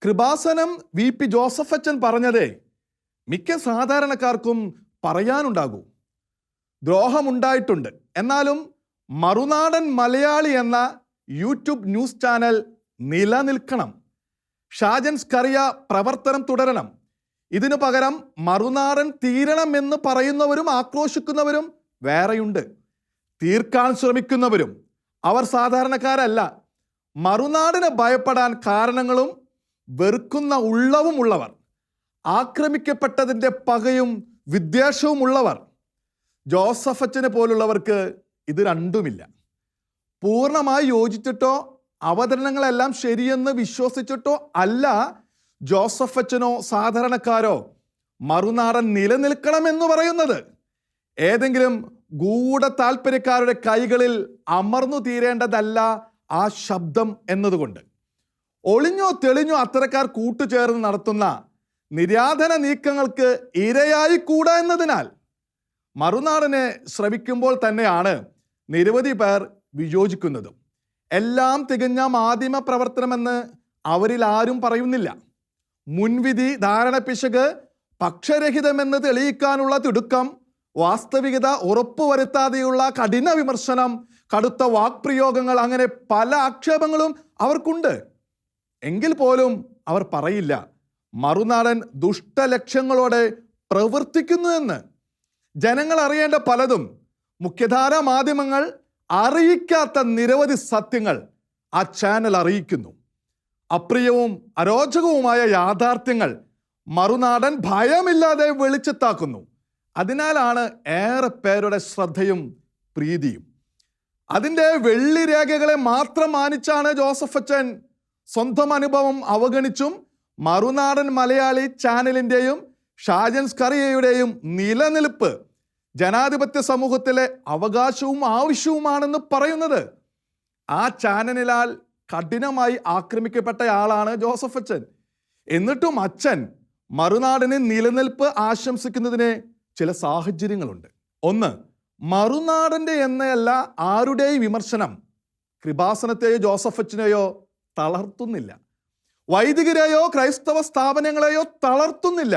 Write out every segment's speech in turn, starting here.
Kripasanam VP Joseph അച്ഛൻ പറഞ്ഞതേ മിക്ക സാധാരണക്കാർക്കും പറയാനുണ്ടാകൂ. ദ്രോഹമുണ്ടായിട്ടുണ്ട്, എന്നാലും മറുനാടൻ മലയാളി എന്ന യൂട്യൂബ് ന്യൂസ് ചാനൽ നിലനിൽക്കണം. ഷാജൻ സ്കറിയ പ്രവർത്തനം തുടരണം. ഇതിനു പകരം മറുനാടൻ തീരണം എന്ന് പറയുന്നവരും ആക്രോശിക്കുന്നവരും വേറെയുണ്ട്. തീർക്കാൻ ശ്രമിക്കുന്നവരും അവർ സാധാരണക്കാരല്ല. മറുനാടിന് ഭയപ്പെടാൻ കാരണങ്ങളും വെറുക്കുന്ന ഉള്ളവും ഉള്ളവർ, ആക്രമിക്കപ്പെട്ടതിൻ്റെ പകയും വിദ്വേഷവും ഉള്ളവർ. ജോസഫ് അച്ഛനെ പോലുള്ളവർക്ക് ഇത് രണ്ടുമില്ല. പൂർണ്ണമായി യോജിച്ചിട്ടോ അവതരണങ്ങളെല്ലാം ശരിയെന്ന് വിശ്വസിച്ചിട്ടോ അല്ല ജോസഫ് അച്ഛനോ സാധാരണക്കാരോ മറുനാടൻ നിലനിൽക്കണമെന്ന് പറയുന്നത്. ഏതെങ്കിലും ഗൂഢ താല്പര്യക്കാരുടെ കൈകളിൽ അമർന്നു തീരേണ്ടതല്ല ആ ശബ്ദം എന്നതുകൊണ്ട്. ഒളിഞ്ഞോ തെളിഞ്ഞോ അത്തരക്കാർ കൂട്ടുചേർന്ന് നടത്തുന്ന നിര്യാതന നീക്കങ്ങൾക്ക് ഇരയായി കൂടാ എന്നതിനാൽ മറുനാടനെ ശ്രവിക്കുമ്പോൾ തന്നെയാണ് നിരവധി പേർ വിയോജിക്കുന്നതും. എല്ലാം തികഞ്ഞ മാധ്യമ പ്രവർത്തനമെന്ന് അവരിൽ ആരും പറയുന്നില്ല. മുൻവിധി, ധാരണ പിശക്, പക്ഷരഹിതമെന്ന് തെളിയിക്കാനുള്ള തിടുക്കം, വാസ്തവികത ഉറപ്പുവരുത്താതെയുള്ള കഠിന വിമർശനം, കടുത്ത വാക്പ്രയോഗങ്ങൾ, അങ്ങനെ പല ആക്ഷേപങ്ങളും അവർക്കുണ്ട്. എങ്കിൽ പോലും അവർ പറയില്ല മറുനാടൻ ദുഷ്ടലക്ഷ്യങ്ങളോടെ പ്രവർത്തിക്കുന്നു എന്ന്. ജനങ്ങൾ അറിയേണ്ട പലതും മുഖ്യധാരാ മാധ്യമങ്ങൾ അറിയിക്കാത്ത നിരവധി സത്യങ്ങൾ ആ ചാനൽ അറിയിക്കുന്നു. അപ്രിയവും അരോചകവുമായ യാഥാർത്ഥ്യങ്ങൾ മറുനാടൻ ഭയമില്ലാതെ വെളിച്ചത്താക്കുന്നു. അതിനാലാണ് ഏറെ പേരുടെ ശ്രദ്ധയും പ്രീതിയും. അതിൻ്റെ വെള്ളിരേഖകളെ മാത്രം മാനിച്ചാണ് ജോസഫ് അച്ഛൻ സ്വന്തം അനുഭവം അവഗണിച്ചും മറുനാടൻ മലയാളി ചാനലിൻ്റെയും ഷാജൻ സ്കറിയയുടെയും നിലനിൽപ്പ് ജനാധിപത്യ സമൂഹത്തിലെ അവകാശവും ആവശ്യവുമാണെന്ന് പറയുന്നത്. ആ ചാനലിനാൽ കഠിനമായി ആക്രമിക്കപ്പെട്ടയാളാണ് ജോസഫ് അച്ഛൻ. എന്നിട്ടും അച്ഛൻ മറുനാടിന് നിലനിൽപ്പ് ആശംസിക്കുന്നതിന് ചില സാഹചര്യങ്ങളുണ്ട്. ഒന്ന്, മറുനാടൻ്റെ എന്നല്ല ആരുടെയും വിമർശനം കൃപാസനത്തെയോ ജോസഫ് അച്ഛനെയോ തളർത്തുന്നില്ല. വൈദികരെയോ ക്രൈസ്തവ സ്ഥാപനങ്ങളെയോ തളർത്തുന്നില്ല.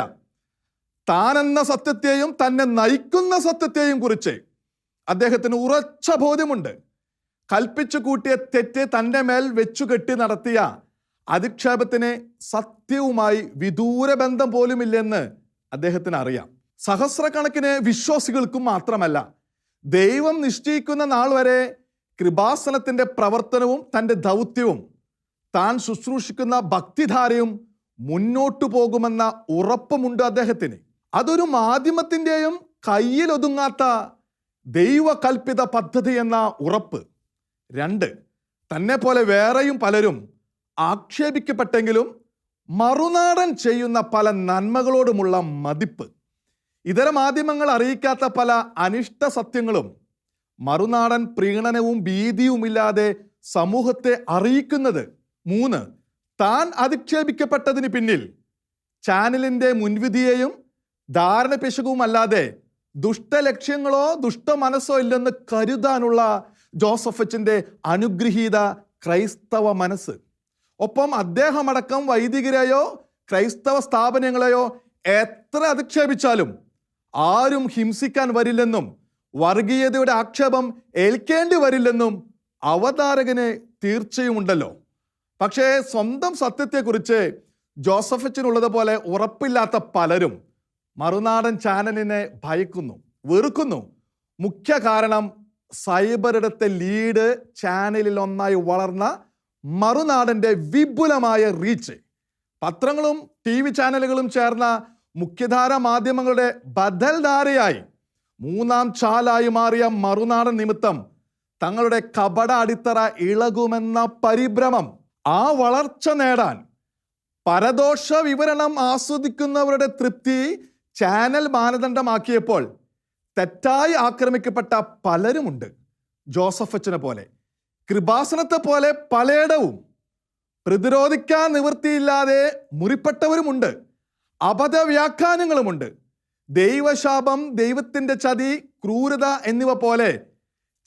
താനെന്ന സത്യത്തെയും തന്നെ നയിക്കുന്ന സത്യത്തെയും കുറിച്ച് അദ്ദേഹത്തിന് ഉറച്ച ബോധ്യമുണ്ട്. കൽപ്പിച്ചു കൂട്ടിയ തെറ്റ് തൻ്റെ മേൽ വെച്ചുകെട്ടി നടത്തിയ അധിക്ഷേപത്തിന് സത്യവുമായി വിദൂര ബന്ധം പോലുമില്ലെന്ന് അദ്ദേഹത്തിന് അറിയാം. സഹസ്രക്കണക്കിന് വിശ്വാസികൾക്കും മാത്രമല്ല, ദൈവം നിശ്ചയിക്കുന്ന നാൾ വരെ കൃപാസനത്തിൻ്റെ പ്രവർത്തനവും തൻ്റെ ദൗത്യവും താൻ ശുശ്രൂഷിക്കുന്ന ഭക്തിധാരയും മുന്നോട്ടു പോകുമെന്ന ഉറപ്പുമുണ്ട് അദ്ദേഹത്തിന്. അതൊരു മാധ്യമത്തിൻ്റെയും കയ്യിലൊതുങ്ങാത്ത ദൈവകൽപ്പിത പദ്ധതി എന്ന ഉറപ്പ്. രണ്ട്, തന്നെ പോലെ വേറെയും പലരും ആക്ഷേപിക്കപ്പെട്ടെങ്കിലും മറുനാടൻ ചെയ്യുന്ന പല നന്മകളോടുമുള്ള മതിപ്പ്. ഇതര മാധ്യമങ്ങൾ അറിയിക്കാത്ത പല അനിഷ്ട സത്യങ്ങളും മറുനാടൻ പ്രീണനവും ഭീതിയുമില്ലാതെ സമൂഹത്തെ അറിയിക്കുന്നത്. മൂന്ന്, താൻ അധിക്ഷേപിക്കപ്പെട്ടതിന് പിന്നിൽ ചാനലിൻ്റെ മുൻവിധിയെയും ധാരണ പിശകുമല്ലാതെ ദുഷ്ടലക്ഷ്യങ്ങളോ ദുഷ്ടമനസ്സോ ഇല്ലെന്ന് കരുതാനുള്ള ജോസഫ് അച്ഛൻ്റെ അനുഗ്രഹീത ക്രൈസ്തവ മനസ്സ്. ഒപ്പം അദ്ദേഹമടക്കം വൈദികരെയോ ക്രൈസ്തവ സ്ഥാപനങ്ങളെയോ എത്ര അധിക്ഷേപിച്ചാലും ആരും ഹിംസിക്കാൻ വരില്ലെന്നും വർഗീയതയുടെ ആക്ഷേപം ഏൽക്കേണ്ടി വരില്ലെന്നും അവതാരകന് തീർച്ചയുമുണ്ടല്ലോ. പക്ഷേ സ്വന്തം സത്യത്തെക്കുറിച്ച് ജോസഫ് അച്ഛനുള്ളതുപോലെ ഉറപ്പില്ലാത്ത പലരും മറുനാടൻ ചാനലിനെ ഭയക്കുന്നു, വെറുക്കുന്നു. മുഖ്യ കാരണം സൈബറിടത്തെ ലീഡ് ചാനലിൽ ഒന്നായി വളർന്ന മറുനാടൻ്റെ വിപുലമായ റീച്ച്. പത്രങ്ങളും TV ചാനലുകളും ചേർന്ന മുഖ്യധാര മാധ്യമങ്ങളുടെ ബദൽധാരയായി മൂന്നാം ചാലായി മാറിയ മറുനാടൻ നിമിത്തം തങ്ങളുടെ കപട അടിത്തറ ഇളകുമെന്ന പരിഭ്രമം. ആ വളർച്ച നേടാൻ പരദോഷ വിവരണം ആസ്വദിക്കുന്നവരുടെ തൃപ്തി ചാനൽ മാനദണ്ഡമാക്കിയപ്പോൾ തെറ്റായി ആക്രമിക്കപ്പെട്ട പലരുമുണ്ട്. ജോസഫ് അച്ഛനെ പോലെ, കൃപാസനത്തെ പോലെ പലയിടവും പ്രതിരോധിക്കാൻ നിവൃത്തിയില്ലാതെ മുറിപ്പെട്ടവരുമുണ്ട്. അബദ്ധവ്യാഖ്യാനങ്ങളുമുണ്ട്. ദൈവശാപം, ദൈവത്തിൻ്റെ ചതി, ക്രൂരത എന്നിവ പോലെ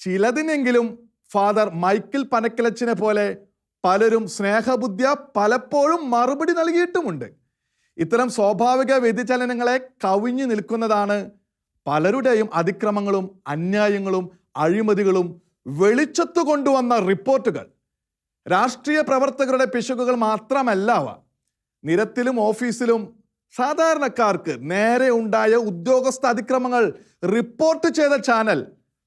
ചിലതിനെങ്കിലും ഫാദർ മൈക്കിൾ പനക്കലച്ചിനെ പോലെ പലരും സ്നേഹബുദ്ധിയ പലപ്പോഴും മറുപടി നൽകിയിട്ടുമുണ്ട്. ഇത്തരം സ്വാഭാവിക വ്യതിചലനങ്ങളെ കവിഞ്ഞു നിൽക്കുന്നതാണ് പലരുടെയും അതിക്രമങ്ങളും അന്യായങ്ങളും അഴിമതികളും വെളിച്ചത്തു കൊണ്ടുവന്ന റിപ്പോർട്ടുകൾ. രാഷ്ട്രീയ പ്രവർത്തകരുടെ പിശകുകൾ മാത്രമല്ല അവ. നിരത്തിലും ഓഫീസിലും സാധാരണക്കാർക്ക് നേരെ ഉണ്ടായ ഉദ്യോഗസ്ഥ അതിക്രമങ്ങൾ റിപ്പോർട്ട് ചെയ്ത ചാനൽ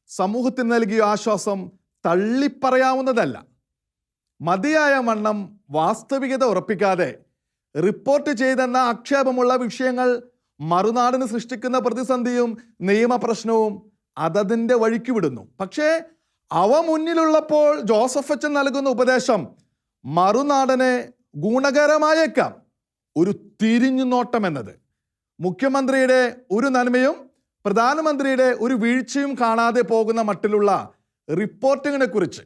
സമൂഹത്തിന് നൽകിയ ആശ്വാസം തള്ളിപ്പറയാവുന്നതല്ല. മതിയായ വണ്ണം വാസ്തവികത ഉറപ്പിക്കാതെ റിപ്പോർട്ട് ചെയ്തെന്ന ആക്ഷേപമുള്ള വിഷയങ്ങൾ മറുനാടിന് സൃഷ്ടിക്കുന്ന പ്രതിസന്ധിയും നിയമപ്രശ്നവും അതതിൻ്റെ വഴിക്ക് വിടുന്നു. പക്ഷേ അവ മുന്നിലുള്ളപ്പോൾ ജോസഫ് അച്ചൻ നൽകുന്ന ഉപദേശം മറുനാടനെ ഗുണകരമായേക്കാം. ഒരു തിരിഞ്ഞു നോട്ടം എന്നത് മുഖ്യമന്ത്രിയുടെ ഒരു നന്മയും പ്രധാനമന്ത്രിയുടെ ഒരു വീഴ്ചയും കാണാതെ പോകുന്ന മട്ടിലുള്ള റിപ്പോർട്ടിങ്ങിനെ കുറിച്ച്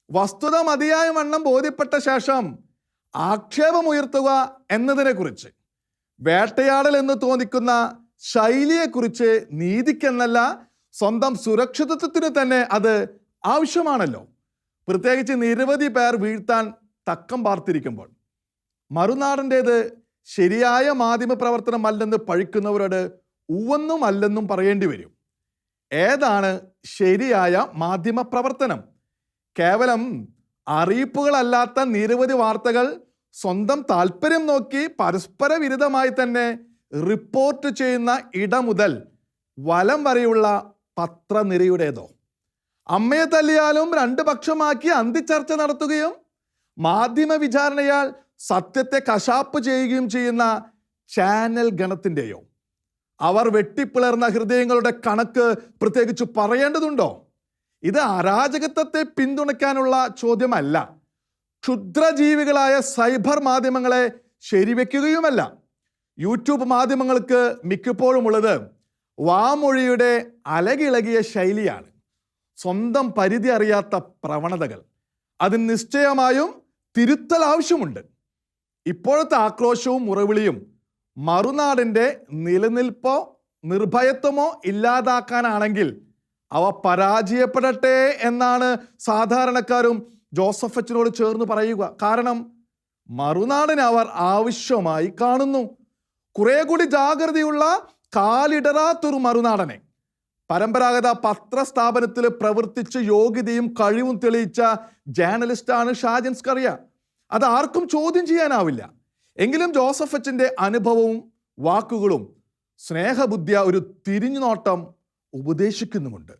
വസ്തുത മതിയായ വണ്ണം ബോധ്യപ്പെട്ട ശേഷം ആക്ഷേപമുയർത്തുക എന്നതിനെ കുറിച്ച് വേട്ടയാടൽ എന്ന് തോന്നിക്കുന്ന ശൈലിയെക്കുറിച്ച് നീതിക്കെന്നല്ല സ്വന്തം സുരക്ഷിതത്വത്തിന് തന്നെ അത് ആവശ്യമാണല്ലോ. പ്രത്യേകിച്ച് നിരവധി പേർ വീഴ്ത്താൻ തക്കം പാർത്തിരിക്കുമ്പോൾ മറുനാടൻ്റേത് ശരിയായ മാധ്യമ പ്രവർത്തനമല്ലെന്ന് പഴിക്കുന്നവരോട് ഉവ്വെന്നും അല്ലെന്നും പറയേണ്ടി വരും. ഏതാണ് ശരിയായ മാധ്യമ പ്രവർത്തനം? കേവലം അറിയിപ്പുകളല്ലാത്ത നിരവധി വാർത്തകൾ സ്വന്തം താല്പര്യം നോക്കി പരസ്പര വിരുദ്ധമായി തന്നെ റിപ്പോർട്ട് ചെയ്യുന്ന ഇടമുതൽ വലം വരെയുള്ള പത്രനിരയുടേതോ? അമ്മയെ തല്ലിയാലും രണ്ട് പക്ഷമാക്കി അന്തിച്ചർച്ച നടത്തുകയും മാധ്യമ വിചാരണയാൽ സത്യത്തെ കശാപ്പ് ചെയ്യുകയും ചെയ്യുന്ന ചാനൽ ഗണത്തിൻ്റെയോ? അവർ വെട്ടിപ്പിളർന്ന ഹൃദയങ്ങളുടെ കണക്ക് പ്രത്യേകിച്ച് പറയേണ്ടതുണ്ടോ? ഇത് അരാജകത്വത്തെ പിന്തുണയ്ക്കാനുള്ള ചോദ്യമല്ല. ക്ഷുദ്രജീവികളായ സൈബർ മാധ്യമങ്ങളെ ശരിവെക്കുകയുമല്ല. യൂട്യൂബ് മാധ്യമങ്ങൾക്ക് മിക്കപ്പോഴും ഉള്ളത് വാമൊഴിയുടെ അലകിളകിയ ശൈലിയാണ്. സ്വന്തം പരിധി അറിയാത്ത പ്രവണതകൾ. അതിന് നിശ്ചയമായും തിരുത്തൽ ആവശ്യമുണ്ട്. ഇപ്പോഴത്തെ ആക്രോശവും മുറവിളിയും മറുനാടിൻ്റെ നിലനിൽപ്പോ നിർഭയത്വമോ ഇല്ലാതാക്കാനാണെങ്കിൽ അവ പരാജയപ്പെടട്ടെ എന്നാണ് സാധാരണക്കാരും ജോസഫ് അച്ചനോട് ചേർന്ന് പറയുക. കാരണം മറുനാടിനെ അവർ ആവശ്യമായി കാണുന്നു. കുറെ കൂടി ജാഗ്രതയുള്ള കാലിടറാത്തൊരു മറുനാടനെ. പരമ്പരാഗത പത്രസ്ഥാപനത്തിൽ പ്രവർത്തിച്ച് യോഗ്യതയും കഴിവും തെളിയിച്ച ജേർണലിസ്റ്റാണ് ഷാജൻ സ്കറിയ. അത് ആർക്കും ചോദ്യം ചെയ്യാനാവില്ല. എങ്കിലും ജോസഫ് അച്ചൻ്റെ അനുഭവവും വാക്കുകളും സ്നേഹബുദ്ധിയ ഒരു തിരിഞ്ഞുനോട്ടം ഉപദേശിക്കുന്നുമുണ്ട്.